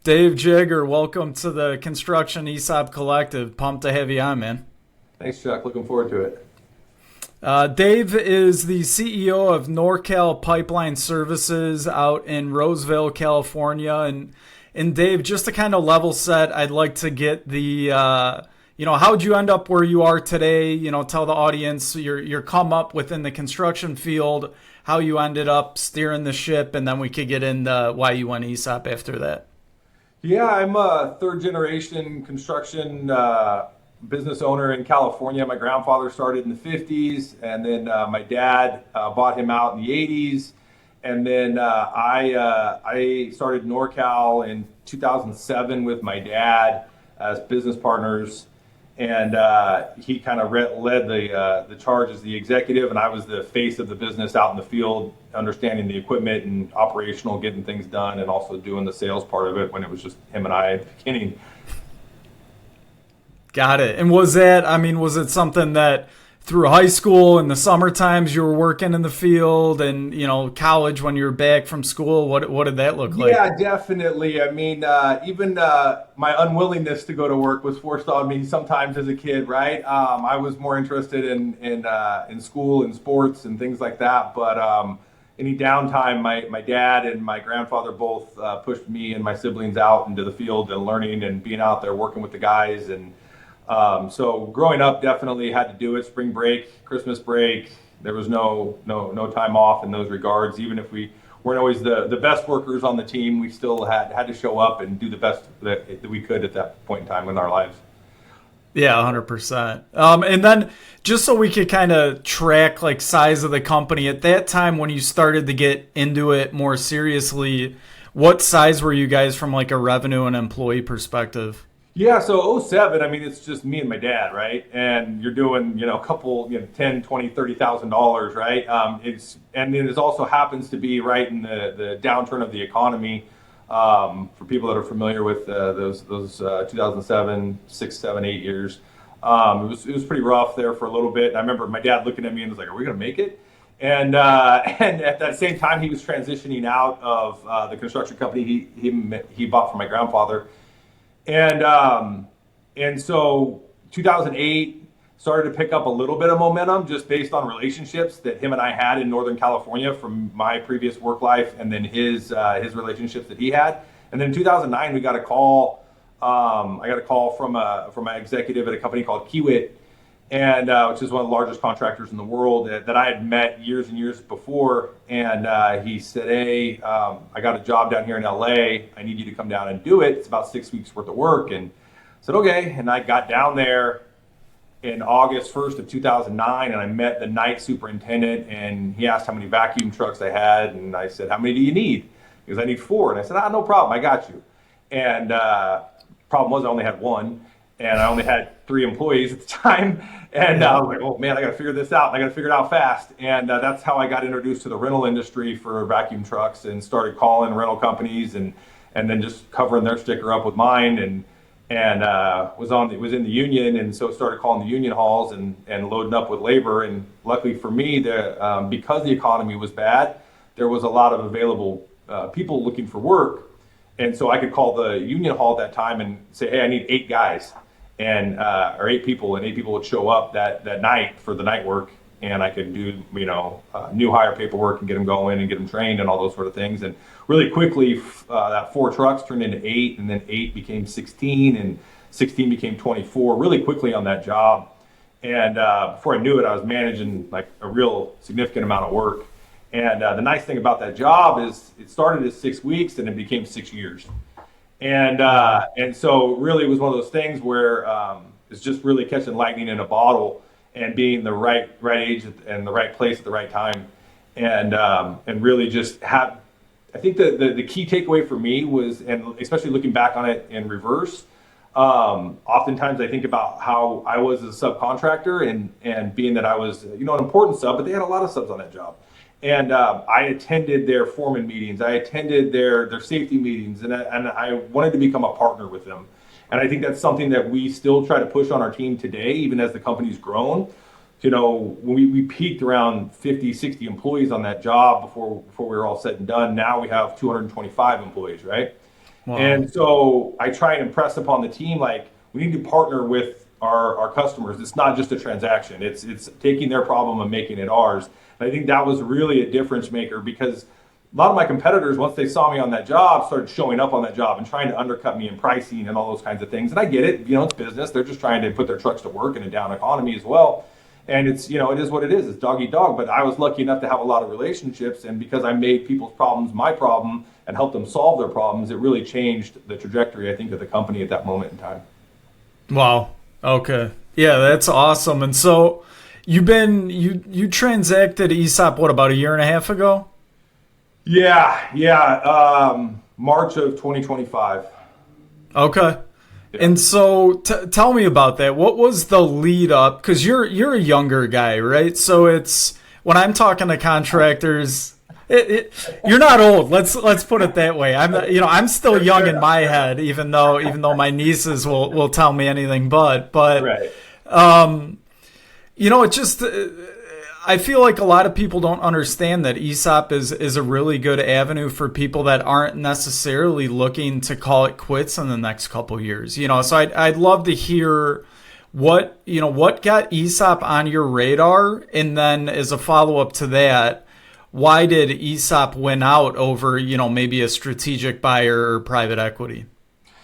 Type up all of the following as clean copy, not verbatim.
Dave Jaeger, welcome to the Construction ESOP Collective. Pumped to have you on, man. Thanks, Chuck. Looking forward to it. Dave is the CEO of NorCal Pipeline Services out in Roseville, California. And Dave, just to kind of level set, I'd like to get how'd you end up where you are today? Tell the audience your come up within the construction field, how you ended up steering the ship, and then we could get into why you went ESOP after that. Yeah, I'm a third generation construction business owner in California. My grandfather started in the 50s, and then my dad bought him out in the 80s. And then I started NorCal in 2007 with my dad as business partners. And he kind of led the charge as the executive, and I was the face of the business out in the field, understanding the equipment and operational, getting things done, and also doing the sales part of it when it was just him and I at the beginning. Got it. And was was it something that through high school in the summer times you were working in the field and, college when you were back from school? What did that look like? Yeah, definitely. I mean, even my unwillingness to go to work was forced on me sometimes as a kid, right? I was more interested in school and sports and things like that. But any downtime, my dad and my grandfather both pushed me and my siblings out into the field and learning and being out there working with the guys. And so growing up, definitely had to do it. Spring break, Christmas break, there was no time off in those regards. Even if we weren't always the best workers on the team, we still had to show up and do the best that we could at that point in time in our lives. Yeah, 100%. And then just so we could kind of track like size of the company at that time when you started to get into it more seriously, what size were you guys from like a revenue and employee perspective? Yeah, so '07, I mean, it's just me and my dad, right? And you're doing, a couple, 10, 20, $30,000, right? And then it also happens to be right in the downturn of the economy. For people that are familiar with those 2007, 6, 7, 8 years, it was pretty rough there for a little bit. And I remember my dad looking at me and was like, "Are we gonna make it?" And and at that same time, he was transitioning out of the construction company he bought from my grandfather. And so 2008 started to pick up a little bit of momentum just based on relationships that him and I had in Northern California from my previous work life, and then his relationships that he had. And then in 2009 we got a call. I got a call from my executive at a company called Kiewit, and which is one of the largest contractors in the world that I had met years and years before. And he said, "Hey, I got a job down here in LA. I need you to come down and do it. It's about 6 weeks worth of work." And I said, "Okay." And I got down there in August 1st of 2009, and I met the night superintendent, and he asked how many vacuum trucks I had, and I said, "How many do you need?" He goes, "I need 4." And I said, "No problem. I got you." And problem was I only had one, and I only had 3 employees at the time. And I was like, "Oh man, I got to figure this out. And I got to figure it out fast." And that's how I got introduced to the rental industry for vacuum trucks, and started calling rental companies and then just covering their sticker up with mine, and was in the union, and so started calling the union halls and loading up with labor. And luckily for me, because the economy was bad, there was a lot of available people looking for work, and so I could call the union hall at that time and say, "Hey, I need 8 guys." And or 8 people, and 8 people would show up that night for the night work, and I could do new hire paperwork and get them going and get them trained and all those sort of things. And really quickly, that 4 trucks turned into 8, and then 8 became 16, and 16 became 24. Really quickly on that job, and before I knew it, I was managing like a real significant amount of work. And the nice thing about that job is it started as 6 weeks and it became 6 years. And so really it was one of those things where it's just really catching lightning in a bottle and being the right age and the right place at the right time. And really just have, I think the key takeaway for me was, and especially looking back on it in reverse, oftentimes I think about how I was as a subcontractor, and being that I was, an important sub, but they had a lot of subs on that job. And I attended their foreman meetings. I attended their safety meetings, and I wanted to become a partner with them. And I think that's something that we still try to push on our team today, even as the company's grown. When we peaked around 50, 60 employees on that job before we were all said and done. Now we have 225 employees, right? Wow. And so I try and impress upon the team, like, we need to partner with our customers. It's not just a transaction. It's taking their problem and making it ours. And I think that was really a difference maker, because a lot of my competitors, once they saw me on that job, started showing up on that job and trying to undercut me in pricing and all those kinds of things. And I get it, it's business. They're just trying to put their trucks to work in a down economy as well. And it's, it is what it is. It's dog eat dog. But I was lucky enough to have a lot of relationships. And because I made people's problems my problem and helped them solve their problems, it really changed the trajectory, I think, of the company at that moment in time. Wow. Okay. Yeah, that's awesome. And so you transacted ESOP, what, about a year and a half ago? Yeah. March of 2025. Okay. Yeah. And so tell me about that. What was the lead up? Because you're a younger guy, right? So it's when I'm talking to contractors, you're not old. Let's put it that way. I'm still young in my head, even though my nieces will tell me anything but. Right. It just I feel like a lot of people don't understand that ESOP is a really good avenue for people that aren't necessarily looking to call it quits in the next couple of years. So I'd love to hear what got ESOP on your radar, and then as a follow up to that, why did ESOP win out over maybe a strategic buyer or private equity?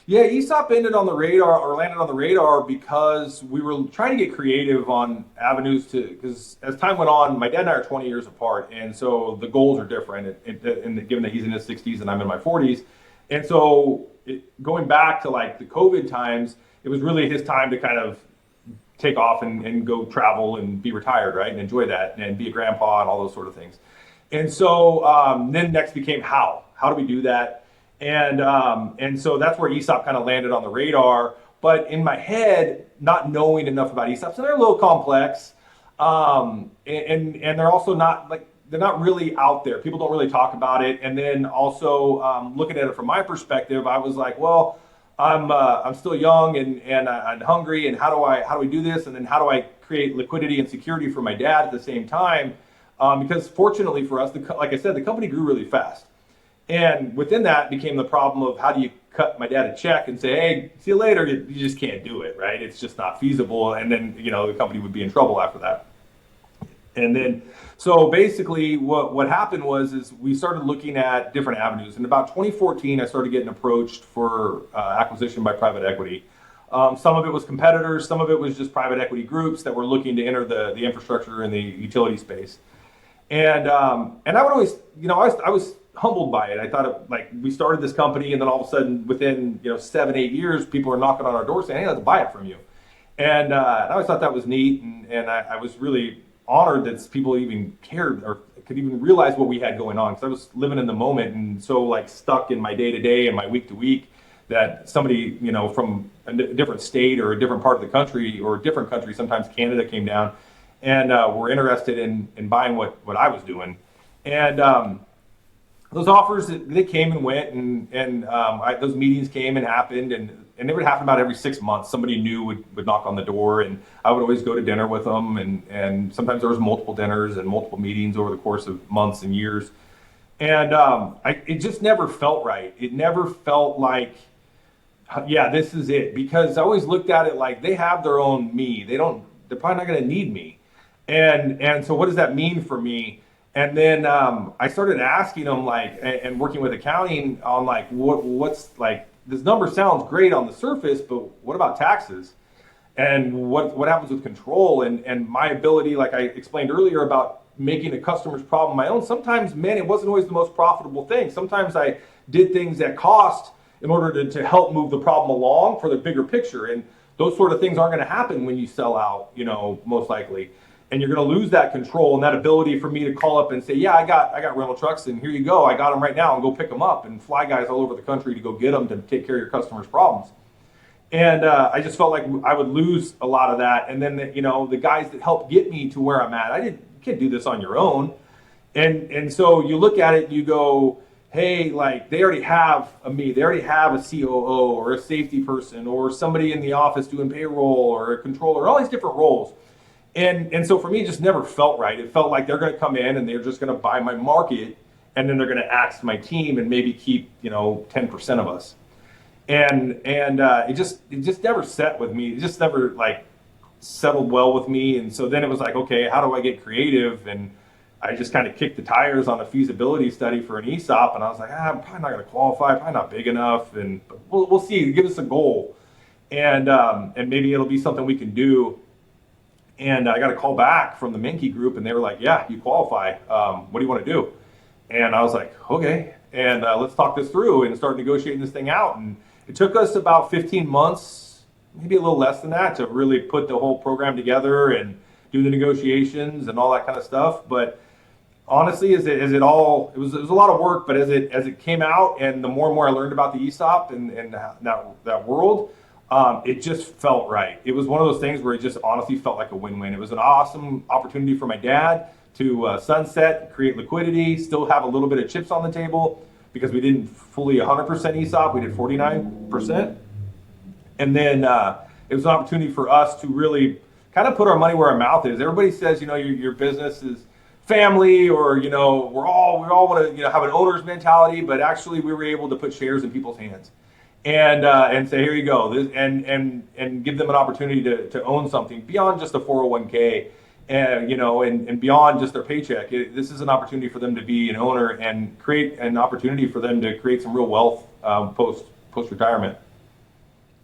Yeah, ESOP landed on the radar because we were trying to get creative on avenues because as time went on, my dad and I are 20 years apart. And so the goals are different, given that he's in his 60s and I'm in my 40s. And so going back to like the COVID times, it was really his time to kind of take off and go travel and be retired, right? And enjoy that and be a grandpa and all those sort of things. And so then next became how do we do that? And so that's where ESOP kind of landed on the radar. But in my head, not knowing enough about ESOPs, and they're a little complex, and they're also they're not really out there. People don't really talk about it. And then also looking at it from my perspective, I was like, well, I'm still young and I'm hungry, and how do we do this? And then how do I create liquidity and security for my dad at the same time? Because fortunately for us, like I said, the company grew really fast. And within that became the problem of how do you cut my dad a check and say, hey, see you later. You just can't do it, right? It's just not feasible. And then, the company would be in trouble after that. And then, so basically what happened is we started looking at different avenues. In about 2014, I started getting approached for acquisition by private equity. Some of it was competitors. Some of it was just private equity groups that were looking to enter the infrastructure and the utility space. And I would always, I was humbled by it. I thought we started this company, and then all of a sudden within 7-8 years, people are knocking on our door saying, hey, let's buy it from you. And I always thought that was neat, and I was really honored that people even cared or could even realize what we had going on, because I was living in the moment and so stuck in my day to day and my week to week that somebody from a different state or a different part of the country or a different country, sometimes Canada, came down and were interested in buying what I was doing. And those offers, they came and went, and those meetings came and happened, and they would happen about every 6 months. Somebody new would knock on the door, and I would always go to dinner with them, and sometimes there was multiple dinners and multiple meetings over the course of months and years. And it just never felt right. It never felt like, yeah, this is it, because I always looked at it like they have their own me. They're probably not going to need me. And so what does that mean for me? And then I started asking them and working with accounting on what's this number sounds great on the surface, but what about taxes? And what happens with control and my ability, like I explained earlier about making a customer's problem my own. Sometimes, man, it wasn't always the most profitable thing. Sometimes I did things at cost in order to help move the problem along for the bigger picture. And those sort of things aren't going to happen when you sell out, most likely. And you're going to lose that control and that ability for me to call up and say, yeah, I got rental trucks, and here you go. I got them right now, and go pick them up, and fly guys all over the country to go get them to take care of your customers' problems. And I just felt like I would lose a lot of that. And then, the guys that helped get me to where I'm at, you can't do this on your own. And so you look at it and you go, hey, they already have me. They already have a COO or a safety person or somebody in the office doing payroll or a controller, all these different roles. And so for me, it just never felt right. It felt like they're going to come in and they're just going to buy my market, and then they're going to axe my team and maybe keep 10% of us. and it just never set with me. It just never like settled well with me. And so then it was like, okay, how do I get creative? And I just kind of kicked the tires on a feasibility study for an ESOP, and I was like, I'm probably not going to qualify, probably not big enough, and but we'll see. Give us a goal, and maybe it'll be something we can do. And I got a call back from the Menke group, and they were like, yeah, you qualify. What do you want to do? And I was like, okay, and let's talk this through and start negotiating this thing out. And it took us about 15 months, maybe a little less than that, to really put the whole program together and do the negotiations and all that kind of stuff. But honestly, it was a lot of work, but as it came out, and the more and more I learned about the ESOP and that world, it just felt right. It was one of those things where it just honestly felt like a win-win. It was an awesome opportunity for my dad to sunset, create liquidity, still have a little bit of chips on the table, because we didn't fully 100% ESOP, we did 49%. And then it was an opportunity for us to really kind of put our money where our mouth is. Everybody says, your business is family, or we all want to have an owner's mentality, but actually we were able to put shares in people's hands and say, here you go, and give them an opportunity to own something beyond just a 401k, and beyond just their paycheck. This is an opportunity for them to be an owner and create an opportunity for them to create some real wealth post retirement.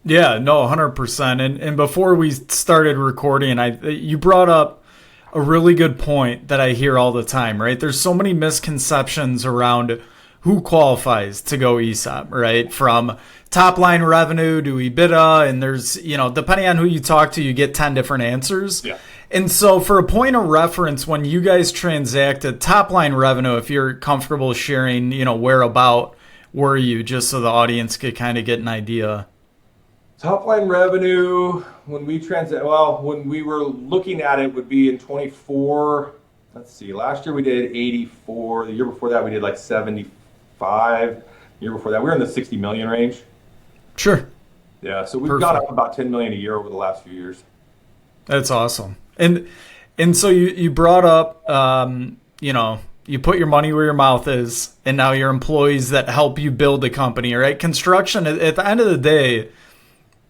Yeah, no, 100%. And before we started recording, you brought up a really good point that I hear all the time, right? There's so many misconceptions around who qualifies to go ESOP, right? From top line revenue to EBITDA, and there's, depending on who you talk to, you get 10 different answers. Yeah. And so for a point of reference, when you guys transacted top line revenue, if you're comfortable sharing, whereabout were you, just so the audience could kind of get an idea. Top line revenue when we were looking at it would be in 24. Let's see. Last year we did 84. The year before that we did like 75. The year before that we were in the 60 million range. Sure. Yeah. So we've gone up about 10 million a year over the last few years. That's awesome. And so you brought up, you put your money where your mouth is, and now your employees that help you build the company, right? Construction, at the end of the day,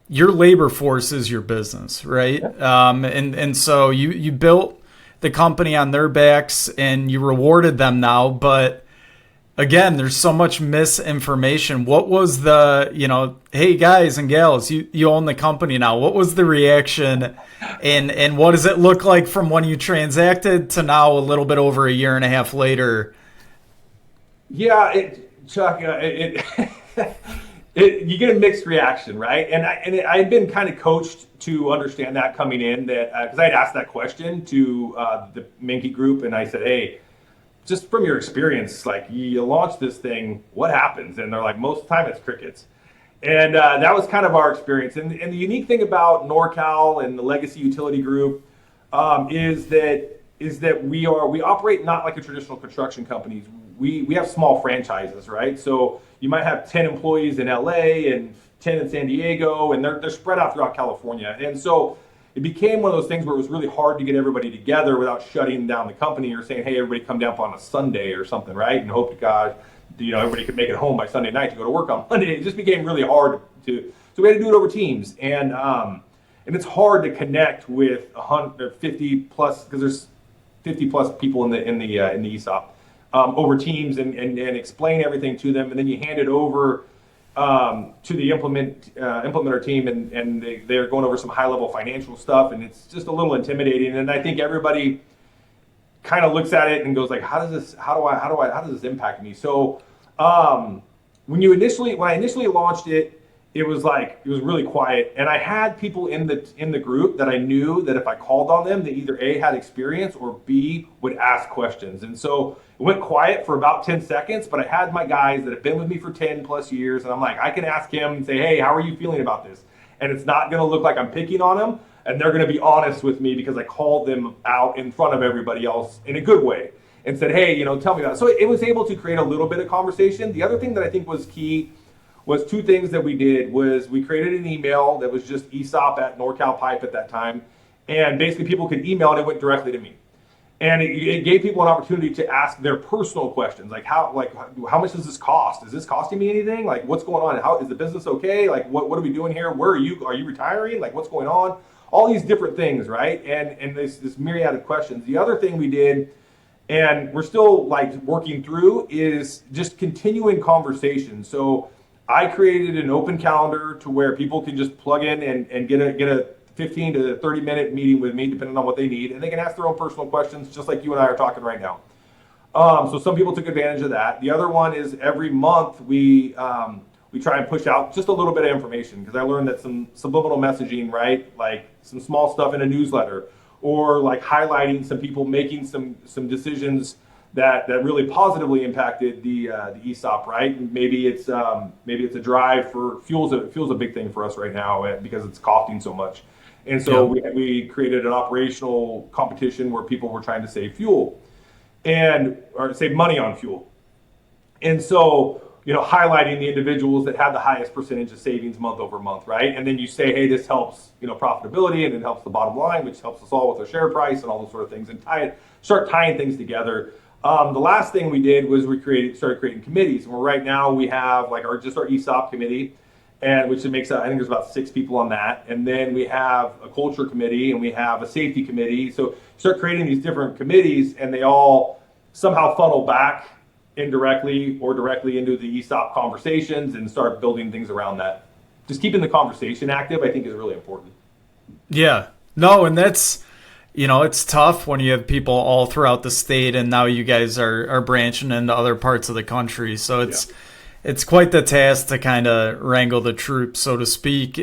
your labor force is your business, right? Yeah. And so you built the company on their backs and you rewarded them now. But again, there's so much misinformation. What was the, hey guys and gals, you own the company now. What was the reaction, and what does it look like from when you transacted to now a little bit over a year and a half later? Yeah, Chuck, you get a mixed reaction, right? And I had been kind of coached to understand that coming in, that because I had asked that question to the Menke group, and I said, hey, just from your experience, like you launch this thing, what happens? And they're like, most of the time it's crickets. And that was kind of our experience. And the unique thing about NorCal and the Legacy Utility Group is that we operate not like a traditional construction company. We have small franchises, right? So you might have 10 employees in LA and 10 in San Diego, and they're spread out throughout California. And so it became one of those things where it was really hard to get everybody together without shutting down the company or saying, hey, everybody come down on a Sunday or something, right? And hope to God, everybody could make it home by Sunday night to go to work on Monday. It just became really hard so we had to do it over Teams. And it's hard to connect with 150 plus, because there's 50 plus people in the ESOP. Over Teams and explain everything to them, and then you hand it over to the implementer team, and they're going over some high level financial stuff, and it's just a little intimidating. And I think everybody kind of looks at it and goes like, how does this impact me? So when I initially launched it, it was really quiet, and I had people in the group that I knew that if I called on them, they either A, had experience, or B, would ask questions. And so it went quiet for about 10 seconds, but I had my guys that have been with me for 10 plus years, and I'm like, I can ask him and say, hey, how are you feeling about this? And it's not going to look like I'm picking on them, and they're going to be honest with me because I called them out in front of everybody else in a good way and said, hey, tell me about it. So it was able to create a little bit of conversation. The other thing that I think was key was two things that we did. Was we created an email that was just ESOP at NorCal Pipe at that time, and basically people could email and it went directly to me. And it gave people an opportunity to ask their personal questions, like how much does this cost? Is this costing me anything? Like, what's going on? How is the business okay? Like, what are we doing here? Where are you? Are you retiring? Like, what's going on? All these different things, right? And this myriad of questions. The other thing we did, and we're still like working through, is just continuing conversation. So I created an open calendar to where people can just plug in and get a 15 to 30 minute meeting with me, depending on what they need, and they can ask their own personal questions, just like you and I are talking right now. So some people took advantage of that. The other one is every month we try and push out just a little bit of information, because I learned that some subliminal messaging, right, like some small stuff in a newsletter, or like highlighting some people making some decisions that really positively impacted the ESOP, right? Maybe it's a drive for fuel's a big thing for us right now because it's costing so much. And so we created an operational competition where people were trying to save fuel or save money on fuel. And so, highlighting the individuals that had the highest percentage of savings month over month, right? And then you say, hey, this helps, profitability, and it helps the bottom line, which helps us all with our share price and all those sort of things, and start tying things together. The last thing we did was started creating committees. And right now we have like our ESOP committee, and which makes I think there's about 6 people on that. And then we have a culture committee, and we have a safety committee. So start creating these different committees, and they all somehow funnel back indirectly or directly into the ESOP conversations, and start building things around that. Just keeping the conversation active, I think, is really important. Yeah. No, and that's, it's tough when you have people all throughout the state, and now you guys are branching into other parts of the country. So it's quite the task to kind of wrangle the troops, so to speak.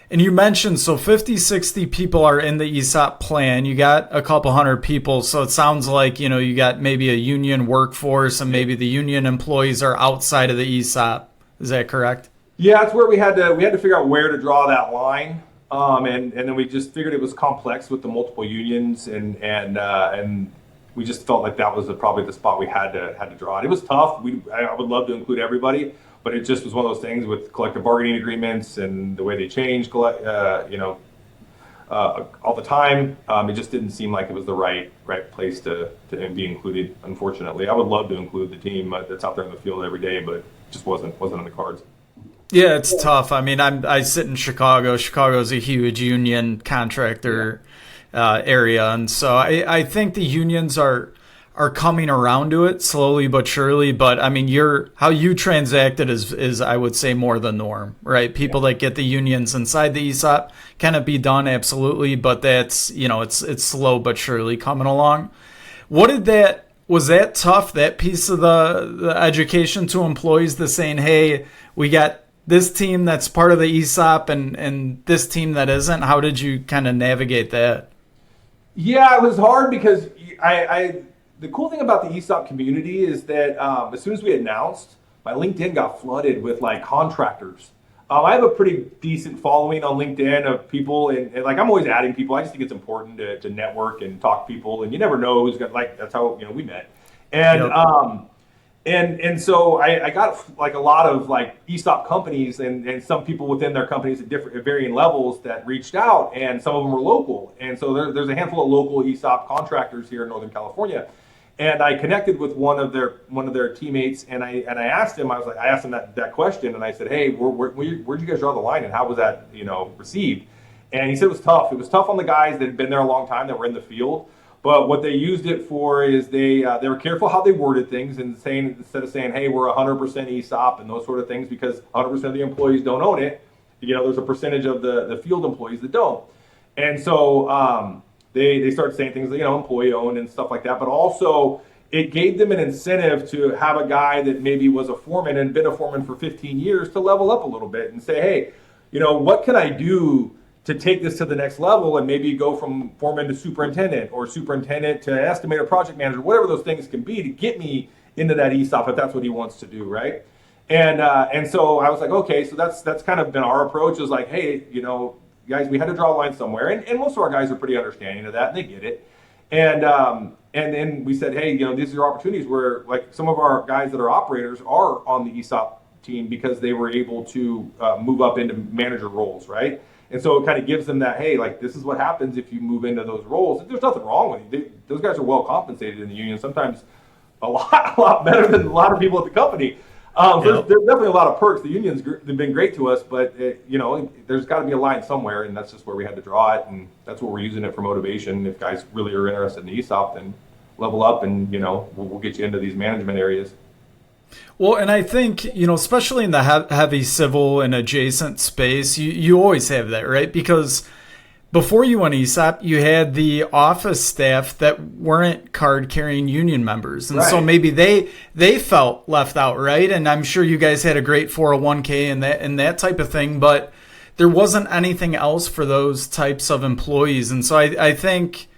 And you mentioned, so 50, 60 people are in the ESOP plan. You got a couple hundred people. So it sounds like, you got maybe a union workforce, and maybe the union employees are outside of the ESOP. Is that correct? Yeah, that's where we had to figure out where to draw that line. And then we just figured it was complex with the multiple unions, and we just felt like that was probably the spot we had to draw. And it was tough. I would love to include everybody, but it just was one of those things with collective bargaining agreements and the way they change, all the time. It just didn't seem like it was the right place to be included. Unfortunately, I would love to include the team that's out there in the field every day, but it just wasn't in the cards. Yeah, it's tough. I mean, I sit in Chicago. Chicago's a huge union contractor area, and so I think the unions are coming around to it slowly but surely. But I mean, how you transacted is I would say more the norm, right? People that get the unions inside the ESOP, can it be done? Absolutely, but that's it's slow but surely coming along. Was that tough? That piece of the education to employees, the saying, hey, we got this team that's part of the ESOP and this team that isn't. How did you kind of navigate that? Yeah, it was hard because the cool thing about the ESOP community is that as soon as we announced, my LinkedIn got flooded with like contractors. I have a pretty decent following on LinkedIn of people, and like I'm always adding people. I just think it's important to network and talk to people, and you never know who's got, like, that's how we met. And yep. And so I got like a lot of like ESOP companies and some people within their companies at varying levels that reached out, and some of them were local. And so there's a handful of local ESOP contractors here in Northern California. And I connected with one of their teammates, and I asked him, I asked him that question, and I said, hey, where'd you guys draw the line, and how was that received? And he said it was tough. It was tough on the guys that had been there a long time, that were in the field. But what they used it for is they were careful how they worded things, and instead of saying, hey, we're 100% ESOP and those sort of things, because 100% of the employees don't own it, there's a percentage of the field employees that don't. And so they started saying things, employee owned and stuff like that. But also it gave them an incentive to have a guy that maybe was a foreman and been a foreman for 15 years to level up a little bit and say, hey, what can I do to take this to the next level, and maybe go from foreman to superintendent, or superintendent to estimator, project manager, whatever those things can be, to get me into that ESOP if that's what he wants to do, right? And so I was like, okay, so that's kind of been our approach, is like, hey, guys, we had to draw a line somewhere, and most of our guys are pretty understanding of that, and they get it. And then we said, hey, these are opportunities where, like, some of our guys that are operators are on the ESOP team because they were able to move up into manager roles, right? And so it kind of gives them that, hey, like, this is what happens if you move into those roles. There's nothing wrong with you. Those guys are well compensated in the union, sometimes a lot better than a lot of people at the company. So there's definitely a lot of perks. The unions, they've been great to us, but there's got to be a line somewhere, and that's just where we had to draw it, and that's what we're using it for motivation. If guys really are interested in the ESOP, then level up, and we'll get you into these management areas. Well, and I think, especially in the heavy civil and adjacent space, you always have that, right? Because before you went ESOP, you had the office staff that weren't card-carrying union members. And so maybe they felt left out, right? And I'm sure you guys had a great 401k and that type of thing, but there wasn't anything else for those types of employees. And so I think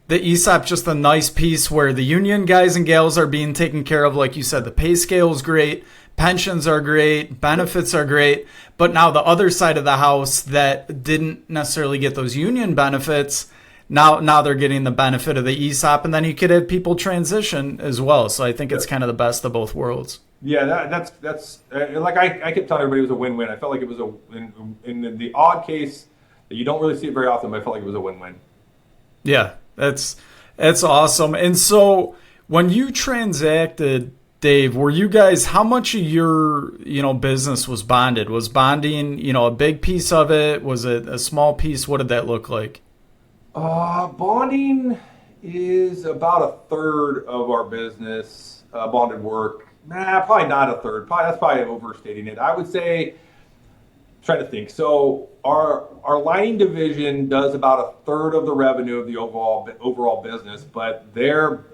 the ESOP just a nice piece where the union guys and gals are being taken care of. Like you said, the pay scale is great, pensions are great, benefits are great. But now the other side of the house that didn't necessarily get those union benefits, now they're getting the benefit of the ESOP. And then you could have people transition as well. So I think it's kind of the best of both worlds. Yeah, that's like I kept telling everybody it was a win-win. I felt like it was in the odd case that you don't really see it very often, but I felt like it was a win-win. Yeah. That's awesome. And so when you transacted, Dave, were you guys, how much of your, business was bonded? Was bonding, a big piece of it? Was it a small piece? What did that look like? Bonding is about a third of our business, bonded work. Probably not a third. That's probably overstating it. I would say, trying to think. So our lining division does about a third of the revenue of the overall business, but their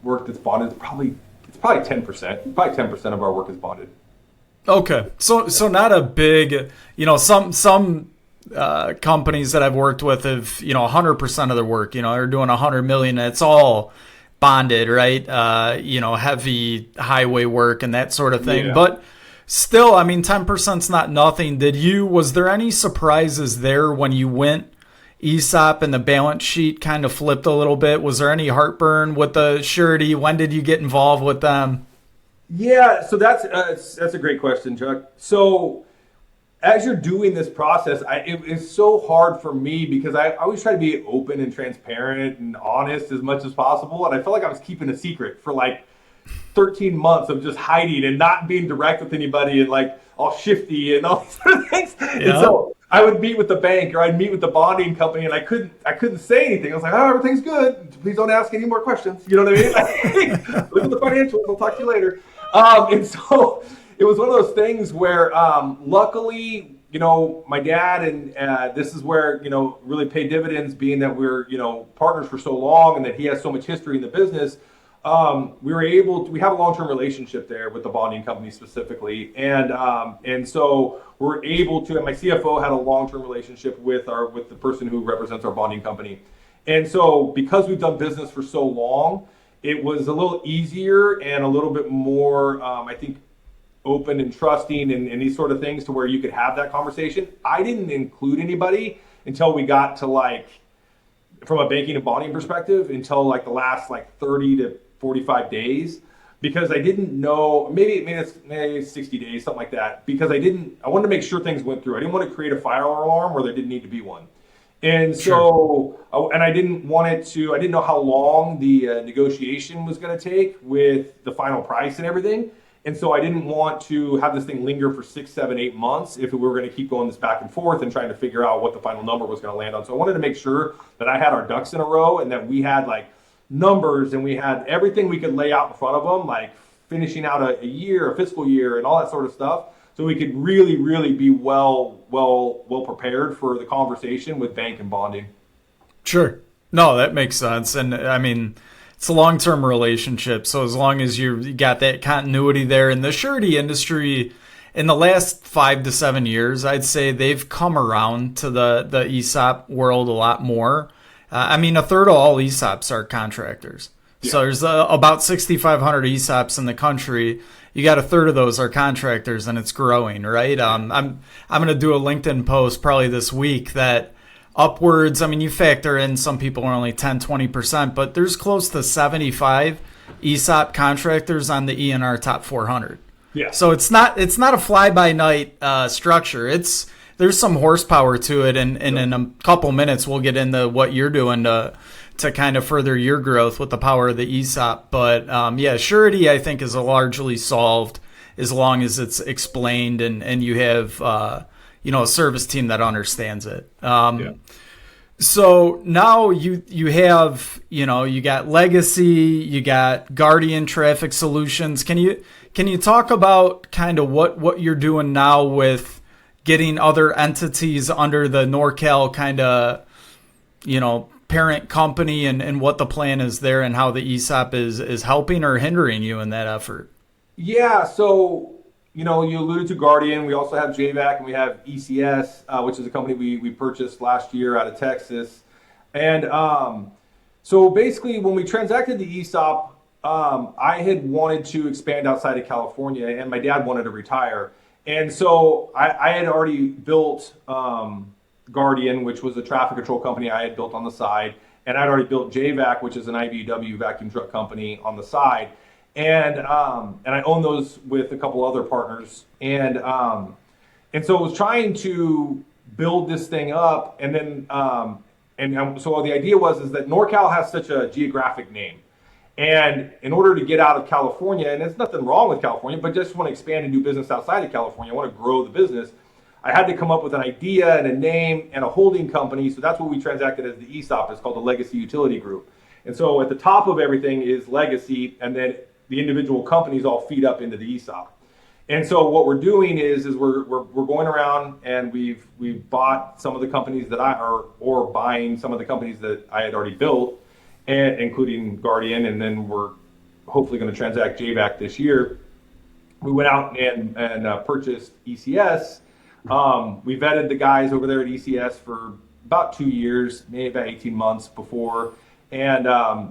work that's bonded is probably 10%. Probably 10% of our work is bonded. Okay, so not a big, some companies that I've worked with have 100% of their work. They're doing $100 million. And it's all bonded, right? Heavy highway work and that sort of thing, yeah. But still, 10%'s not nothing. Was there any surprises there when you went ESOP and the balance sheet kind of flipped a little bit? Was there any heartburn with the surety? When did you get involved with them? Yeah, so that's a great question, Chuck. So as you're doing this process, it's so hard for me because I always try to be open and transparent and honest as much as possible. And I felt like I was keeping a secret for like 13 months of just hiding and not being direct with anybody and like all shifty and all these sort of things. Yeah. And so I would meet with the bank or I'd meet with the bonding company and I couldn't say anything. I was like, oh, everything's good. Please don't ask any more questions. You know what I mean? Look at the financials. I'll talk to you later. And so it was one of those things where luckily, my dad and this is where, really paid dividends being that we're, partners for so long and that he has so much history in the business. We have a long-term relationship there with the bonding company specifically. And so we're able to, and my CFO had a long-term relationship with the person who represents our bonding company. And so because we've done business for so long, it was a little easier and a little bit more, I think, open and trusting and these sort of things to where you could have that conversation. I didn't include anybody until we got to from a banking and bonding perspective, until the last 30 to 45 days, because I didn't know, maybe 60 days, something like that, because I wanted to make sure things went through. I didn't want to create a fire alarm where there didn't need to be one. And so, sure. And I didn't know how long the negotiation was going to take with the final price and everything. And so I didn't want to have this thing linger for 6, 7, 8 months if we were going to keep going this back and forth and trying to figure out what the final number was going to land on. So I wanted to make sure that I had our ducks in a row and that we had numbers and we had everything we could lay out in front of them, finishing out a fiscal year and all that sort of stuff. So we could really, really be well prepared for the conversation with bank and bonding. Sure. No, that makes sense. And it's a long-term relationship. So as long as you got that continuity there, in the surety industry, in the last 5 to 7 years, I'd say they've come around to the ESOP world a lot more. A third of all ESOPs are contractors. Yeah. So there's about 6,500 ESOPs in the country. You got a third of those are contractors, and it's growing, right? I'm going to do a LinkedIn post probably this week that upwards, you factor in some people are only 10, 20%, but there's close to 75 ESOP contractors on the ENR top 400. Yeah. So it's not a fly-by-night structure. It's there's some horsepower to it, and in a couple minutes we'll get into what you're doing to kind of further your growth with the power of the ESOP. But yeah, surety I think is largely solved as long as it's explained and you have a service team that understands it. So now you have, you got Legacy, you got Guardian Traffic Solutions. Can you talk about kind of what you're doing now with getting other entities under the NorCal kind of, parent company and what the plan is there and how the ESOP is helping or hindering you in that effort? Yeah, so you alluded to Guardian. We also have JVAC and we have ECS, which is a company we purchased last year out of Texas. And so basically, when we transacted the ESOP, I had wanted to expand outside of California, and my dad wanted to retire. And so I had already built Guardian, which was a traffic control company I had built on the side, and I'd already built JVAC, which is an IBEW vacuum truck company on the side. And I own those with a couple other partners, and so I was trying to build this thing up, and then so the idea is that NorCal has such a geographic name, and in order to get out of California, and there's nothing wrong with California, but just want to expand and do business outside of California, I want to grow the business. I had to come up with an idea and a name and a holding company, so that's what we transacted as the ESOP. It's called the Legacy Utility Group, and so at the top of everything is Legacy, and then the individual companies all feed up into the ESOP. And so what we're doing is we're going around and we've bought some of the companies that or buying some of the companies that I had already built, and including Guardian, and then we're hopefully going to transact JVAC this year. We went out and purchased ECS. We vetted the guys over there at ECS for about 2 years, maybe about 18 months before, and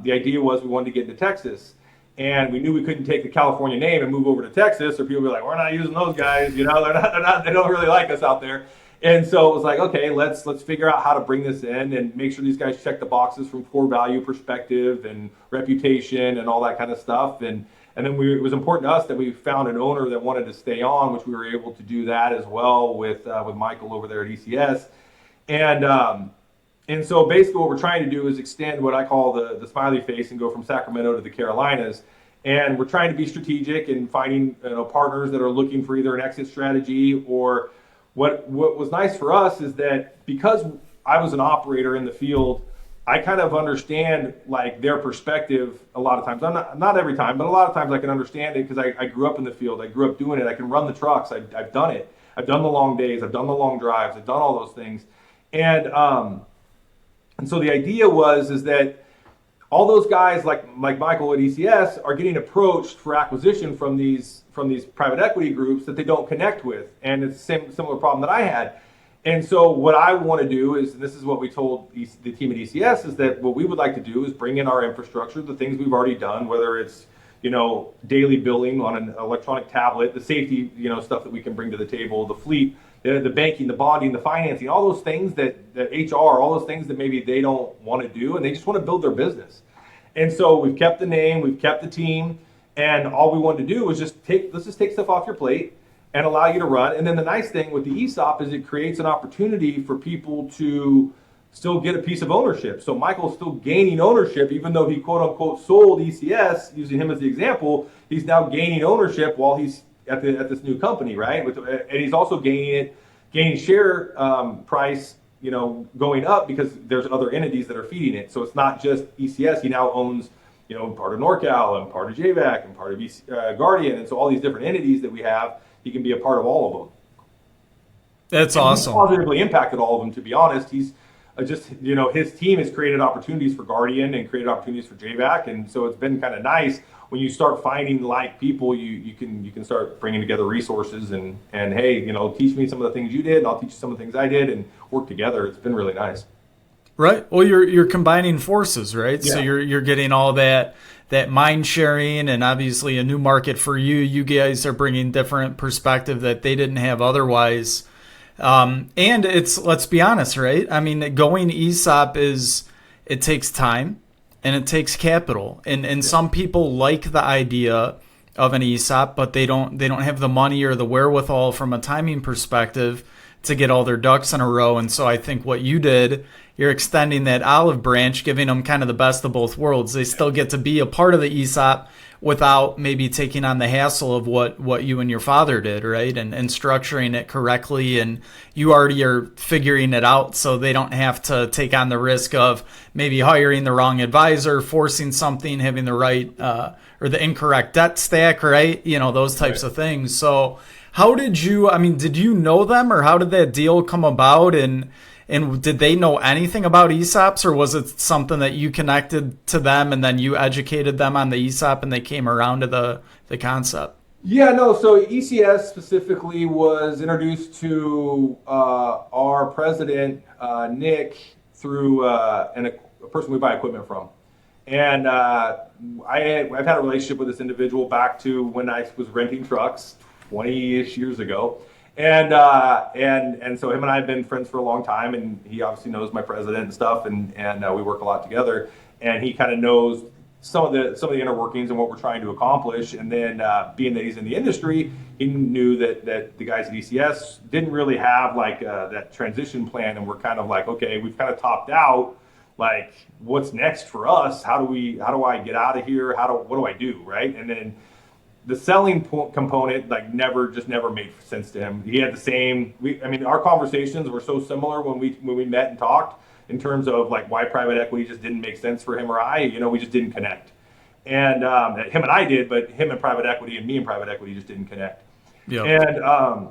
the idea was we wanted to get into Texas. And we knew we couldn't take the California name and move over to Texas, or people would be like, we're not using those guys, they don't really like us out there. And so it was like, okay, let's figure out how to bring this in and make sure these guys check the boxes from core value perspective and reputation and all that kind of stuff. And then it was important to us that we found an owner that wanted to stay on, which we were able to do that as well with Michael over there at ECS. And so basically what we're trying to do is extend what I call the smiley face and go from Sacramento to the Carolinas. And we're trying to be strategic and finding partners that are looking for either an exit strategy, or what was nice for us is that because I was an operator in the field, I kind of understand like their perspective a lot of times. I'm not every time, but a lot of times I can understand it because I grew up in the field. I grew up doing it. I can run the trucks. I've done it. I've done the long days. I've done the long drives. I've done all those things. And so the idea is that all those guys like Michael at ECS are getting approached for acquisition from these private equity groups that they don't connect with, and it's the similar problem that I had. And so what I want to do is, and this is what we told the team at ECS, is that what we would like to do is bring in our infrastructure, the things we've already done, whether it's daily billing on an electronic tablet, the safety stuff that we can bring to the table, the fleet, the banking, the bonding, the financing, all those things that HR, all those things that maybe they don't want to do, and they just want to build their business. And so we've kept the name, we've kept the team, and all we wanted to do was let's just take stuff off your plate and allow you to run. And then the nice thing with the ESOP is it creates an opportunity for people to still get a piece of ownership. So Michael's still gaining ownership, even though he quote unquote sold ECS, using him as the example, he's now gaining ownership while he's at this new company, right? And he's also gaining share price, going up because there's other entities that are feeding it. So it's not just ECS. He now owns, part of NorCal and part of JVAC and part of Guardian. And so all these different entities that we have, he can be a part of all of them. That's awesome. He's positively impacted all of them, to be honest. He's his team has created opportunities for Guardian and created opportunities for JVAC. And so it's been kind of nice when you start finding like people, you can start bringing together resources and hey, teach me some of the things you did, and I'll teach you some of the things I did, and work together. It's been really nice. Right. Well, you're combining forces, right? Yeah. So you're getting all that mind sharing, and obviously a new market for you. You guys are bringing different perspective that they didn't have otherwise. And let's be honest, right? I mean, going ESOP it takes time and it takes capital, and some people like the idea of an ESOP, but they don't have the money or the wherewithal from a timing perspective to get all their ducks in a row. And so I think what you did, you're extending that olive branch, giving them kind of the best of both worlds. They still get to be a part of the ESOP without maybe taking on the hassle of what you and your father did, right? And structuring it correctly. And you already are figuring it out, so they don't have to take on the risk of maybe hiring the wrong advisor, forcing something, having the right or the incorrect debt stack, right? Those types of things. So how did you, did you know them, or how did that deal come about? And did they know anything about ESOPs, or was it something that you connected to them and then you educated them on the ESOP and they came around to the concept? Yeah, no. So ECS specifically was introduced to our president, Nick, through a person we buy equipment from. And I've had a relationship with this individual back to when I was renting trucks 20-ish years ago. And so him and I have been friends for a long time, and he obviously knows my president and stuff, and we work a lot together. And he kind of knows some of the inner workings and what we're trying to accomplish. And then being that he's in the industry, he knew that the guys at ECS didn't really have like that transition plan, and we're kind of like, okay, we've kind of topped out. Like, what's next for us? How do I get out of here? What do I do, right? And then the selling component never made sense to him. He had the same. Our conversations were so similar when we met and talked in terms of like why private equity just didn't make sense for him or I. We just didn't connect. And him and I did, but him and private equity and me and private equity just didn't connect. Yeah.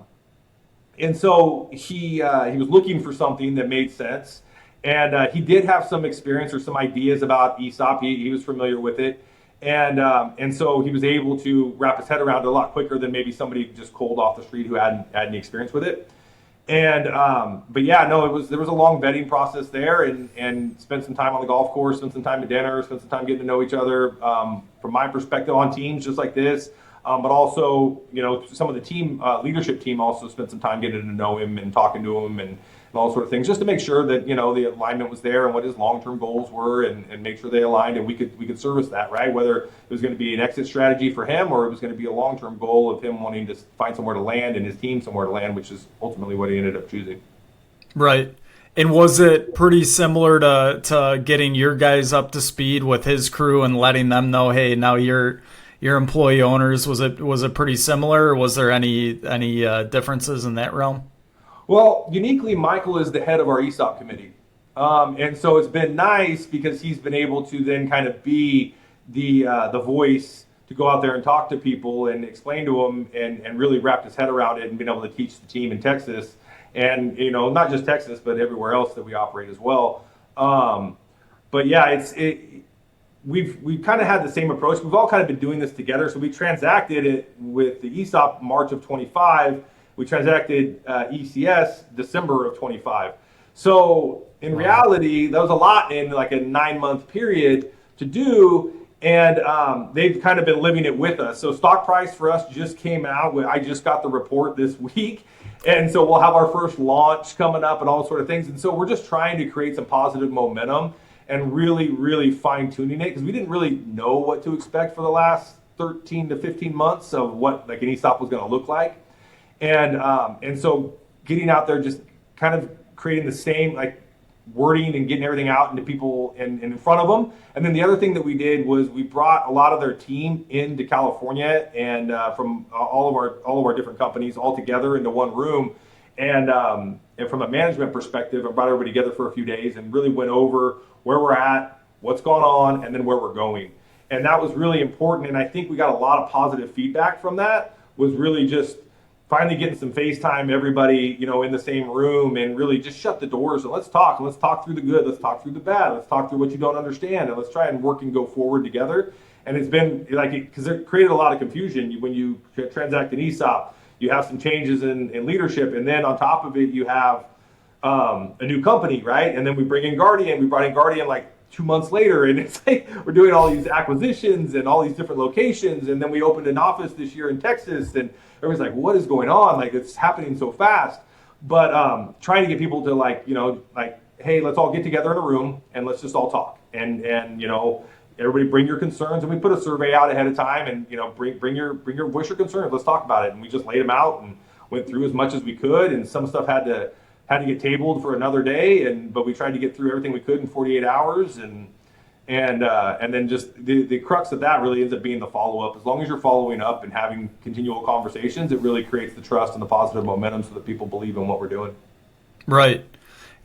And so he was looking for something that made sense, and he did have some experience or some ideas about ESOP. He was familiar with it. And so he was able to wrap his head around it a lot quicker than maybe somebody just cold off the street who hadn't had any experience with it. And but yeah, no, there was a long vetting process there, and spent some time on the golf course, spent some time at dinner, spent some time getting to know each other from my perspective on teams just like this. But also, some of the team leadership team also spent some time getting to know him and talking to him and all sort of things, just to make sure that the alignment was there and what his long-term goals were, and make sure they aligned, and we could service that, right? Whether it was going to be an exit strategy for him, or it was going to be a long-term goal of him wanting to find somewhere to land and his team somewhere to land, which is ultimately what he ended up choosing. Right. And was it pretty similar to getting your guys up to speed with his crew and letting them know, hey, now you're employee owners? Was it pretty similar, or was there any differences in that realm? Well, uniquely, Michael is the head of our ESOP committee. And so it's been nice because he's been able to then kind of be the voice to go out there and talk to people and explain to them, and really wrap his head around it, and being able to teach the team in Texas, and not just Texas, but everywhere else that we operate as well. But yeah, we've kind of had the same approach. We've all kind of been doing this together. So we transacted it with the ESOP March of 25. We transacted ECS December of 25. So in reality, that was a lot in like a 9-month period to do. And they've kind of been living it with us. So stock price for us just came out. I just got the report this week. And so we'll have our first launch coming up and all sort of things. And so we're just trying to create some positive momentum and really, really fine tuning it, because we didn't really know what to expect for the last 13 to 15 months of what like an ESOP was going to look like. And so getting out there, just kind of creating the same like wording and getting everything out into people and in front of them. And then the other thing that we did was we brought a lot of their team into California, and from all of our different companies all together into one room. And from a management perspective, I brought everybody together for a few days and really went over where we're at, what's going on, and then where we're going. And that was really important. And I think we got a lot of positive feedback from that. Was really just finally getting some FaceTime, everybody, in the same room, and really just shut the doors and let's talk. Let's talk through the good. Let's talk through the bad. Let's talk through what you don't understand, and let's try and work and go forward together. And it's been because it created a lot of confusion when you transact an ESOP. You have some changes in leadership, and then on top of it, you have a new company, right? And then we bring in Guardian. We brought in Guardian like 2 months later, and it's like we're doing all these acquisitions and all these different locations, and then we opened an office this year in Texas, and everyone's like, what is going on? Like, it's happening so fast. But trying to get people to hey, let's all get together in a room and let's just all talk, and everybody bring your concerns, and we put a survey out ahead of time, and bring your voice your concerns. Let's talk about it. And we just laid them out, and went through as much as we could, and some stuff had to get tabled for another day, but we tried to get through everything we could in 48 hours, and then just the crux of that really ends up being the follow-up. As long as you're following up and having continual conversations, it really creates the trust and the positive momentum so that people believe in what we're doing. Right.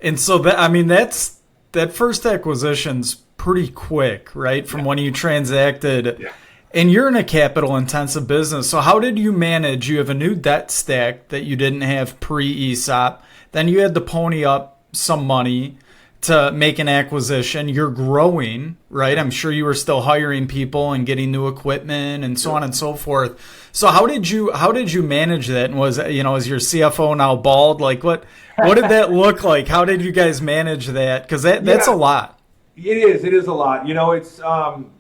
And so that first acquisition's pretty quick, right? From when you transacted. Yeah. And you're in a capital intensive business. So how did you manage? You have a new debt stack that you didn't have pre-ESOP. Then you had to pony up some money to make an acquisition. You're growing, right? I'm sure you were still hiring people and getting new equipment and so on and so forth. So how did you manage that? And was, is your CFO now bald? Like what did that look like? How did you guys manage that? Because that's a lot. It is a lot. It's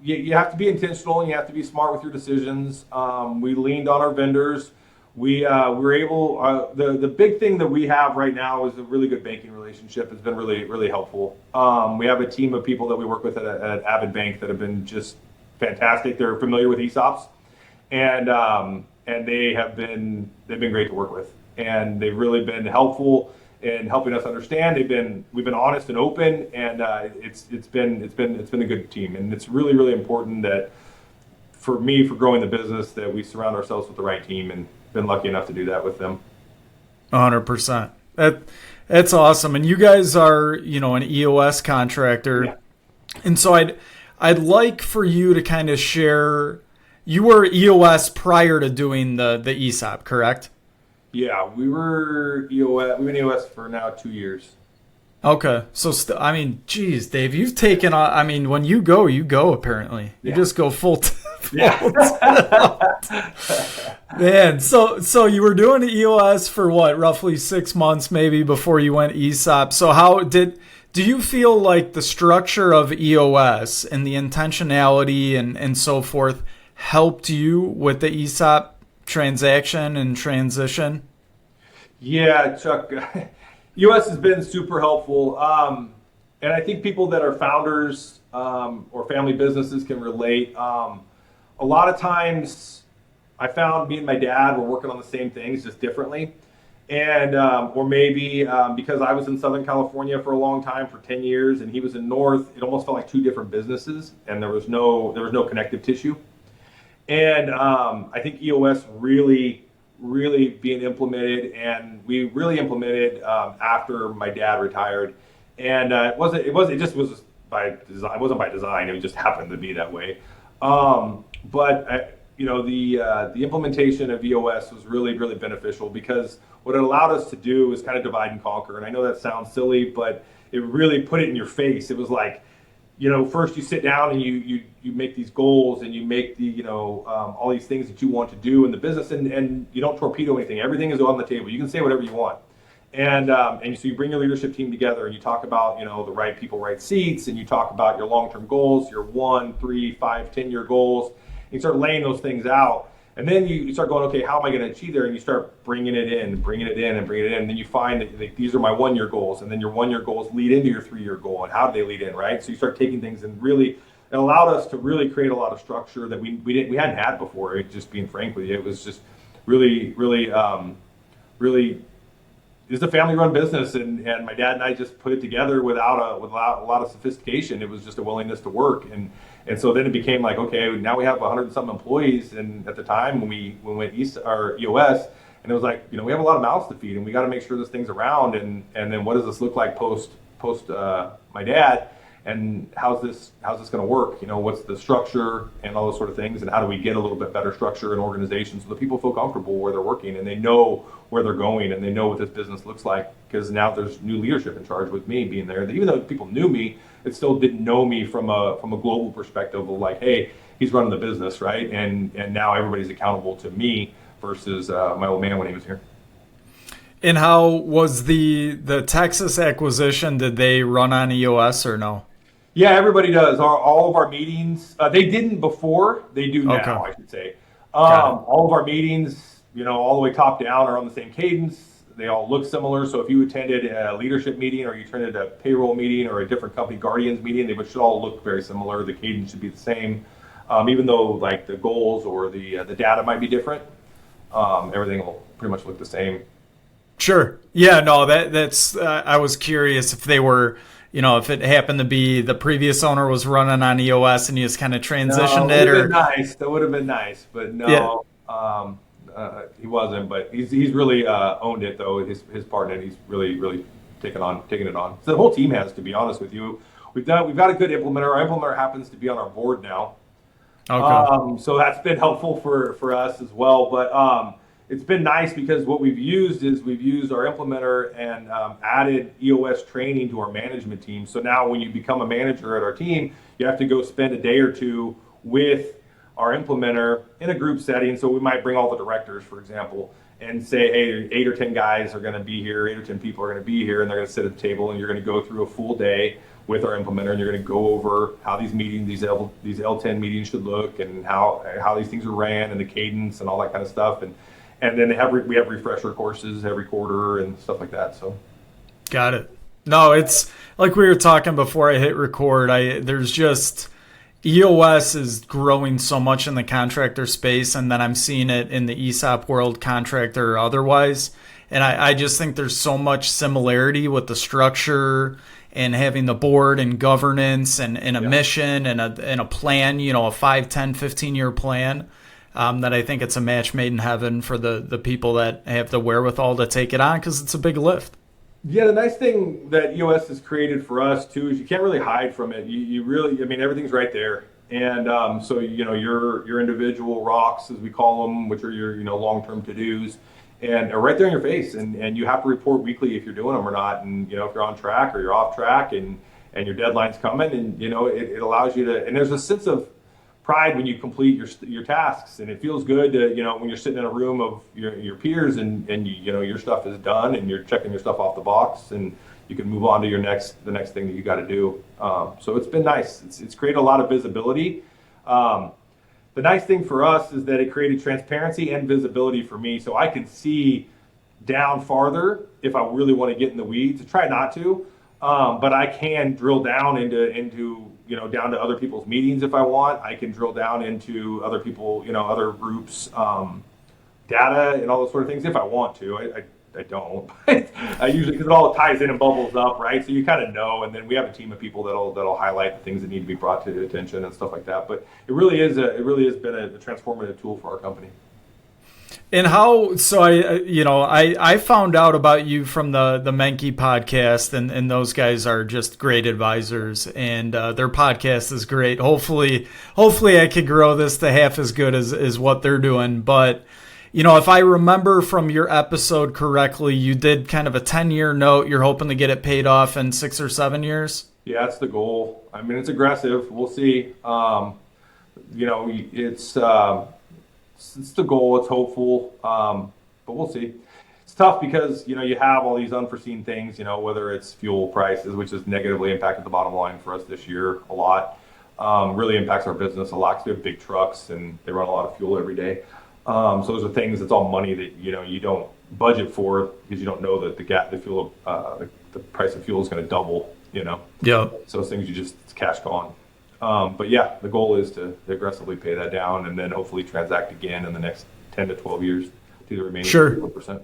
you have to be intentional and you have to be smart with your decisions. We leaned on our vendors. We were able. The big thing that we have right now is a really good banking relationship. It's been really, really helpful. We have a team of people that we work with at Avid Bank that have been just fantastic. They're familiar with ESOPs, and they've been great to work with, and they've really been helpful in helping us understand. We've been honest and open, and it's been a good team, and it's really, really important that for growing the business that we surround ourselves with the right team, and been lucky enough to do that with them. 100%. That's awesome. And you guys are, an EOS contractor. Yeah. And so I'd like for you to kind of share, you were EOS prior to doing the ESOP, correct? Yeah, we were EOS. We've been EOS for now 2 years. Okay. So, geez, Dave, you've taken on, when you go, apparently. You just go full Man, so you were doing EOS for what, roughly 6 months maybe before you went ESOP. So do you feel like the structure of EOS and the intentionality and so forth helped you with the ESOP transaction and transition? Yeah, Chuck, EOS has been super helpful. And I think people that are founders or family businesses can relate. A lot of times I found me and my dad were working on the same things, just differently. And, or maybe because I was in Southern California for a long time, for 10 years, and he was in North, it almost felt like two different businesses, and there was no connective tissue. And I think EOS really being implemented, and we really implemented after my dad retired. And it just was by design. It wasn't by design. It just happened to be that way. But the implementation of EOS was really, really beneficial, because what it allowed us to do was kind of divide and conquer. And I know that sounds silly, but it really put it in your face. It was like, first you sit down and you make these goals, and you make all these things that you want to do in the business, and you don't torpedo anything. Everything is on the table. You can say whatever you want. And so you bring your leadership team together, and you talk about, the right people, right seats, and you talk about your long-term goals, your 1, 3, 5, 10-year goals. And you start laying those things out. And then you start going, okay, how am I going to achieve there? And you start bringing it in. And then you find that these are my 1-year goals. And then your 1-year goals lead into your 3-year goal. And how do they lead in, right? So you start taking things, and really, it allowed us to really create a lot of structure that we hadn't had before. It, just being frank with you, it was just really it's a family-run business, and my dad and I just put it together without a lot of sophistication. It was just a willingness to work, and so then it became like, okay, now we have 100 and some employees, and at the time when we went EOS, and it was like, we have a lot of mouths to feed, and we got to make sure this thing's around, and then what does this look like post my dad, and how's this going to work? What's the structure and all those sort of things, and how do we get a little bit better structure and organization so that people feel comfortable where they're working, and they know where they're going, and they know what this business looks like, because now there's new leadership in charge with me being there. Even though people knew me, it still didn't know me from a global perspective of like, hey, he's running the business, right? And now everybody's accountable to me versus my old man when he was here. And how was the Texas acquisition? Did they run on EOS or no? Yeah, everybody does. All of our meetings, they didn't before, they do now, okay. I should say. All of our meetings, all the way top down, are on the same cadence. They all look similar. So if you attended a leadership meeting, or you attended a payroll meeting, or a different company guardians meeting, they should all look very similar. The cadence should be the same. Even though like the goals or the data might be different, everything will pretty much look the same. Sure. Yeah, no, that's I was curious if they were, if it happened to be the previous owner was running on EOS and he just kind of transitioned No, it, or that would have been nice, but yeah. no, he wasn't. But he's really owned it though. His partner, he's really taking it on. So the whole team has, to be honest with you. We've got a good implementer. Our implementer happens to be on our board now. Okay. So that's been helpful for us as well. But it's been nice because what we've used our implementer and added EOS training to our management team. So now when you become a manager at our team, you have to go spend a day or two with our implementer in a group setting. So we might bring all the directors, for example, and say, hey, 8 or 10 guys are going to be here, 8 or 10 people are going to be here, and they're going to sit at the table, and you're going to go through a full day with our implementer, and you're going to go over how these meetings, these L10 meetings should look, and how these things are ran, and the cadence, and all that kind of stuff, and then we have refresher courses every quarter and stuff like that. So, got it. No, it's like we were talking before I hit record. There's just EOS is growing so much in the contractor space, and then I'm seeing it in the ESOP world, contractor or otherwise. And I just think there's so much similarity with the structure and having the board and governance and a mission and a plan, a 5, 10, 15-year plan, that I think it's a match made in heaven for the people that have the wherewithal to take it on, because it's a big lift. Yeah, the nice thing that EOS has created for us too is you can't really hide from it. You really, I mean, everything's right there. And so your individual rocks, as we call them, which are your long-term to-dos, and are right there in your face. And you have to report weekly if you're doing them or not. And if you're on track or you're off track, and your deadline's coming, and it allows you to. And there's a sense of pride when you complete your tasks, and it feels good to when you're sitting in a room of your peers and your stuff is done and you're checking your stuff off the box, and you can move on to the next thing that you got to do. So it's been nice. It's created a lot of visibility. The nice thing for us is that it created transparency and visibility for me, so I can see down farther if I really want to get in the weeds. I try not to, but I can drill down into down to other people's meetings if I want. I can drill down into other people, other groups, data and all those sort of things if I want to. I don't. I usually, because it all ties in and bubbles up, right? So you kind of know, and then we have a team of people that'll highlight the things that need to be brought to attention and stuff like that. But it really has been a transformative tool for our company. And how? So I found out about you from the Menke podcast, and those guys are just great advisors, and their podcast is great. Hopefully I could grow this to half as good as what they're doing. But if I remember from your episode correctly, you did kind of a 10-year note. You're hoping to get it paid off in 6 or 7 years. Yeah, that's the goal. I mean, it's aggressive. We'll see. It's the goal. It's hopeful, but we'll see. It's tough because you have all these unforeseen things. Whether it's fuel prices, which has negatively impacted the bottom line for us this year a lot, really impacts our business a lot because we have big trucks and they run a lot of fuel every day. So those are things. It's all money that you don't budget for because you don't know that the price of fuel is going to double. Yeah. So those things it's cash gone. But yeah, the goal is to aggressively pay that down and then hopefully transact again in the next 10 to 12 years to the remaining 1%.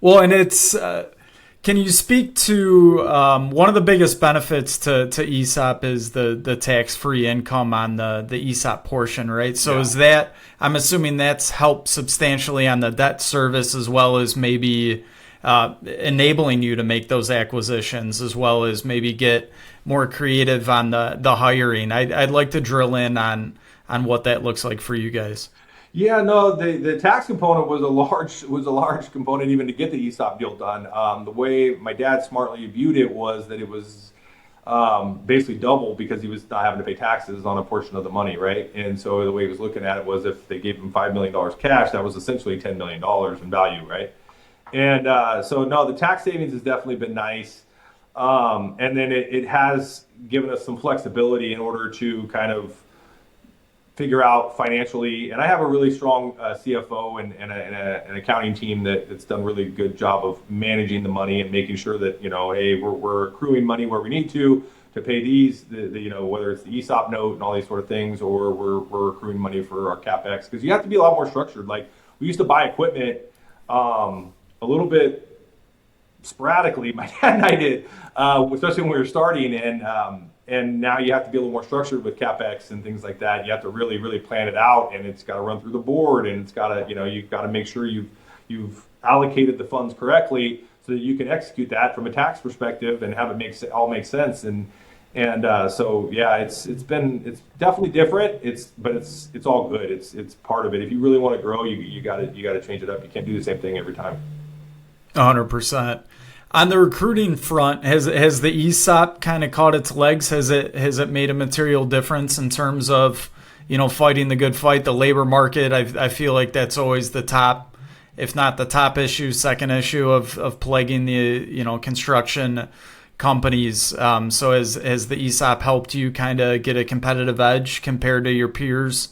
Well, and it's, can you speak to one of the biggest benefits to ESOP is the tax-free income on the ESOP portion, right? So is that, I'm assuming that's helped substantially on the debt service as well as maybe enabling you to make those acquisitions as well as maybe get more creative on the hiring. I'd like to drill in on what that looks like for you guys. Yeah, no, the tax component was a large component even to get the ESOP deal done. The way my dad smartly viewed it was that it was basically double because he was not having to pay taxes on a portion of the money, right? And so the way he was looking at it was if they gave him $5 million cash, that was essentially $10 million in value, right? And so no, the tax savings has definitely been nice. And then it has given us some flexibility in order to kind of figure out financially. And I have a really strong CFO and an accounting team that's done a really good job of managing the money and making sure that, hey, we're accruing money where we need to pay these, whether it's the ESOP note and all these sort of things, or we're accruing money for our CapEx. Because you have to be a lot more structured. Like we used to buy equipment a little bit sporadically. My dad and I did, especially when we were starting, and now you have to be a little more structured with capex and things like that. You have to really, really plan it out, and it's got to run through the board, and it's got to, you've got to make sure you've allocated the funds correctly so that you can execute that from a tax perspective and have it all make sense. So yeah, it's definitely different. But it's all good. It's part of it. If you really want to grow, you got to change it up. You can't do the same thing every time. 100%. On the recruiting front, has the ESOP kind of caught its legs? Has it made a material difference in terms of, fighting the good fight, the labor market? I feel like that's always the top, if not the top issue, second issue of plaguing the, construction companies. So has the ESOP helped you kind of get a competitive edge compared to your peers?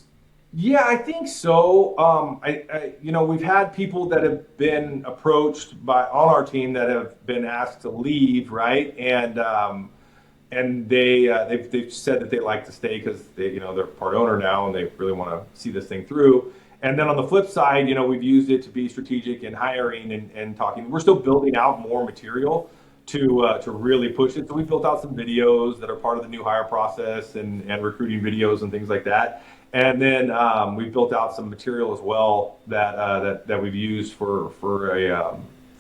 Yeah, I think so. We've had people that have been approached on our team that have been asked to leave, right? And they've said that they like to stay because they're part owner now and they really want to see this thing through. And then on the flip side, we've used it to be strategic in hiring and talking. We're still building out more material to really push it. So we built out some videos that are part of the new hire process and recruiting videos and things like that. And then we've built out some material as well that we've used for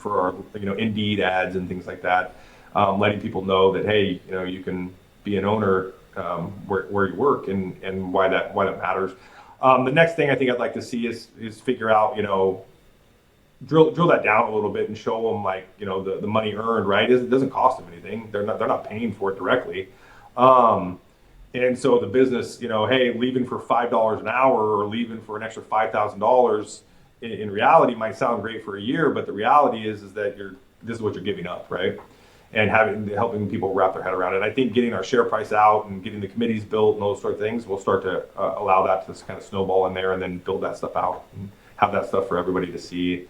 our Indeed ads and things like that, letting people know that hey, you can be an owner where you work and why that matters. The next thing I think I'd like to see is figure out drill that down a little bit and show them the money earned, right? It doesn't cost them anything. They're not paying for it directly. And so the business, hey, leaving for $5 an hour or leaving for an extra $5,000 in reality might sound great for a year, but the reality is that this is what you're giving up, right? And helping people wrap their head around it. I think getting our share price out and getting the committees built and those sort of things will start to allow that to kind of snowball in there and then build that stuff out and have that stuff for everybody to see.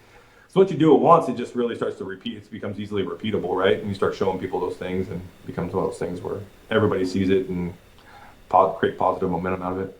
So once you do it once, it just really starts to repeat. It becomes easily repeatable, right? And you start showing people those things and it becomes one of those things where everybody sees it and create positive momentum out of it.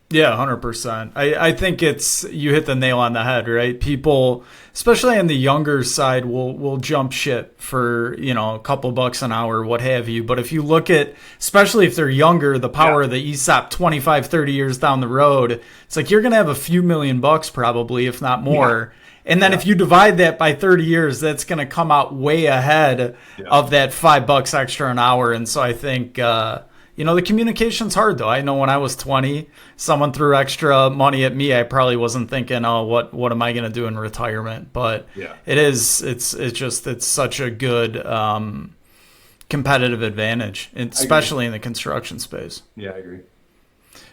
Yeah, 100%. I think you hit the nail on the head, right? People, especially on the younger side, will jump ship for, a couple bucks an hour, what have you. But if you look at, especially if they're younger, the power of the ESOP 25, 30 years down the road, it's like you're going to have a few $1,000,000 probably, if not more. Yeah. And then if you divide that by 30 years, that's going to come out way ahead of that $5 extra an hour. And so I think, the communication's hard, though. I know when I was 20, someone threw extra money at me. I probably wasn't thinking, oh, what am I going to do in retirement? But it's such a good competitive advantage, especially in the construction space. Yeah, I agree.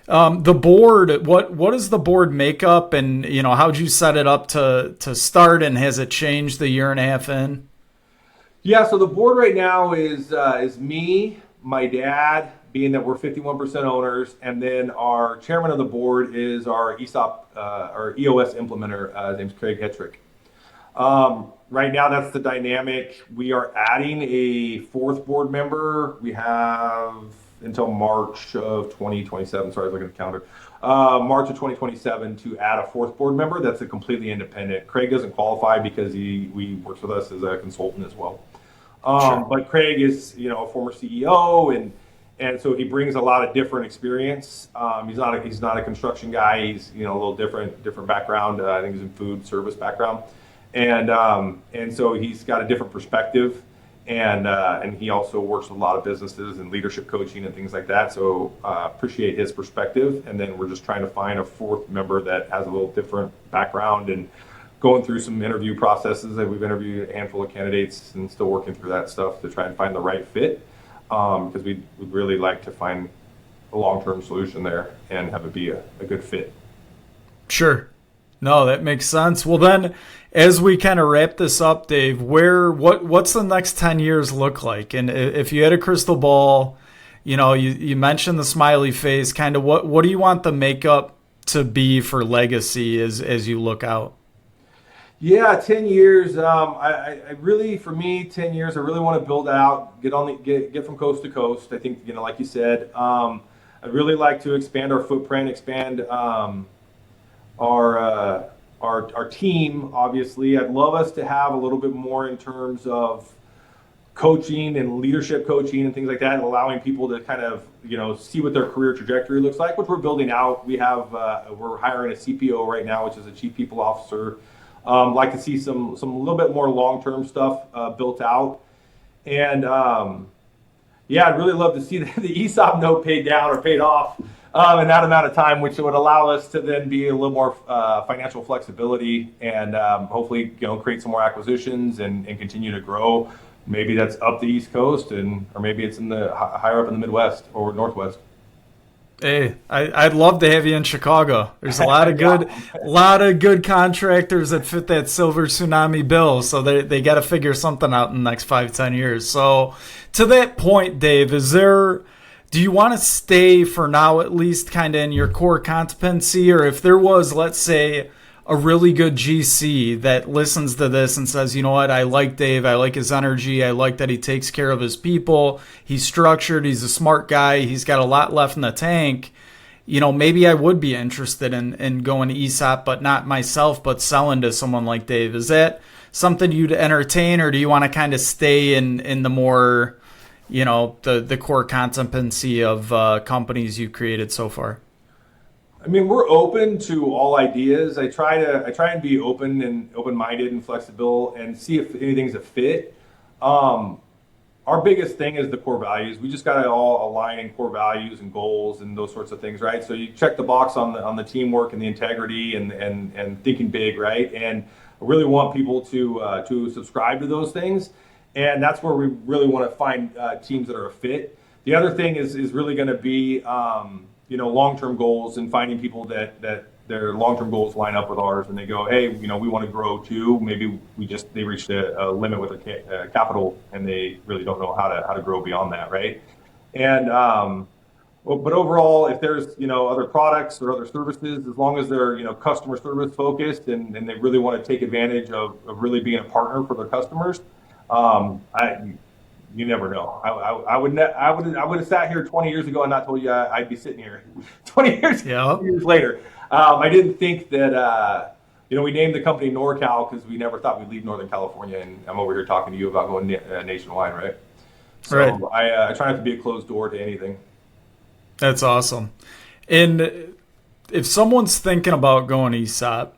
The board, what is the board makeup, and how'd you set it up to start, and has it changed the year and a half in? Yeah, so the board right now is me, my dad, being that we're 51% owners, and then our chairman of the board is our ESOP, our EOS implementer. His name's Craig Hetrick. Right now, that's the dynamic. We are adding a fourth board member. We have until March of 2027. Sorry, I was looking at the calendar. March of 2027 to add a fourth board member that's a completely independent. Craig doesn't qualify because he works with us as a consultant as well. Sure. But Craig is, a former CEO, and so he brings a lot of different experience. He's not a construction guy. He's a little different background. I think he's in food service background, and so he's got a different perspective. And he also works with a lot of businesses and leadership coaching and things like that. So appreciate his perspective. And then we're just trying to find a fourth member that has a little different background and going through some interview processes. That we've interviewed a handful of candidates and still working through that stuff to try and find the right fit. Because we'd really like to find a long-term solution there and have it be a good fit. Sure. No, that makes sense. Well, then, as we kind of wrap this up, Dave, what's the next 10 years look like? And if you had a crystal ball, you mentioned the smiley face, kind of what do you want the makeup to be for legacy as you look out? Yeah, 10 years. I really, for me, 10 years, I really want to build out, get from coast to coast. I think, like you said, I'd really like to expand our footprint, expand our our team, obviously, I'd love us to have a little bit more in terms of coaching and leadership coaching and things like that, and allowing people to kind of, see what their career trajectory looks like, which we're building out. We have, we're hiring a CPO right now, which is a chief people officer. Like to see some a little bit more long-term stuff built out. And I'd really love to see the ESOP note paid down or paid off in that amount of time, which would allow us to then be a little more financial flexibility and hopefully, create some more acquisitions and continue to grow. Maybe that's up the East Coast, or maybe it's in the higher up in the Midwest or Northwest. Hey, I'd love to have you in Chicago. There's a lot of good contractors that fit that silver tsunami bill. So they got to figure something out in the next 5-10 years. So to that point, Dave, do you want to stay for now, at least kind of in your core competency? Or if there was, let's say, a really good GC that listens to this and says, you know what, I like Dave, I like his energy, I like that he takes care of his people, he's structured, he's a smart guy, he's got a lot left in the tank, maybe I would be interested in going to ESOP, but not myself, but selling to someone like Dave. Is that something you'd entertain, or do you want to kind of stay in the more, the core competency of companies you've created so far? I mean, we're open to all ideas. I try and be open-minded and flexible and see if anything's a fit. Our biggest thing is the core values. We just got to all align in core values and goals and those sorts of things, right? So you check the box on the teamwork and the integrity and thinking big, right? And I really want people to subscribe to those things, and that's where we really want to find teams that are a fit. The other thing is really going to be long-term goals, and finding people that their long-term goals line up with ours, and they go, hey, we want to grow too. Maybe they reached a limit with their capital, and they really don't know how to grow beyond that, right? And but overall, if there's other products or other services, as long as they're customer service focused and they really want to take advantage of really being a partner for their customers, you never know. I would have sat here 20 years ago and not told you I'd be sitting here 20 years later. I didn't think that we named the company NorCal because we never thought we'd leave Northern California, and I'm over here talking to you about going nationwide, right? So right. I try not to be a closed door to anything. That's awesome. And if someone's thinking about going ESOP,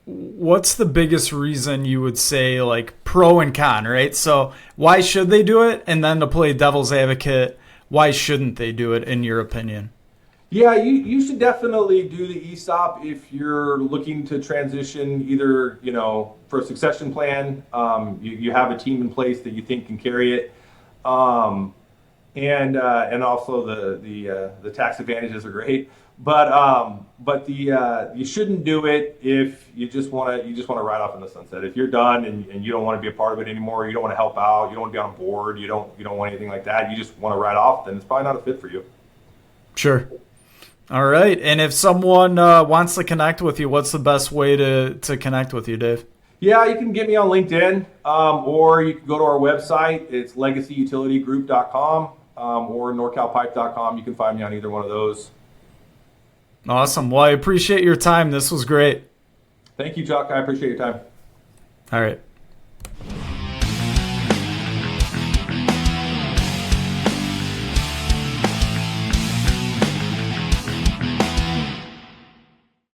what's the biggest reason you would say, like, pro and con, right? So why should they do it? And then to play devil's advocate, why shouldn't they do it, in your opinion? Yeah, you should definitely do the ESOP if you're looking to transition, either, for a succession plan, you have a team in place that you think can carry it. And also the tax advantages are great. But you shouldn't do it if you just want to ride off in the sunset. If you're done and you don't want to be a part of it anymore, you don't want to help out, you don't want to be on board, you don't want anything like that, you just want to ride off, then it's probably not a fit for you. Sure. All right. And if someone wants to connect with you, what's the best way to connect with you, Dave? Yeah, you can get me on LinkedIn, or you can go to our website. It's legacyutilitygroup.com or norcalpipe.com. You can find me on either one of those. Awesome. Well, I appreciate your time. This was great. Thank you, Chuck. I appreciate your time. All right.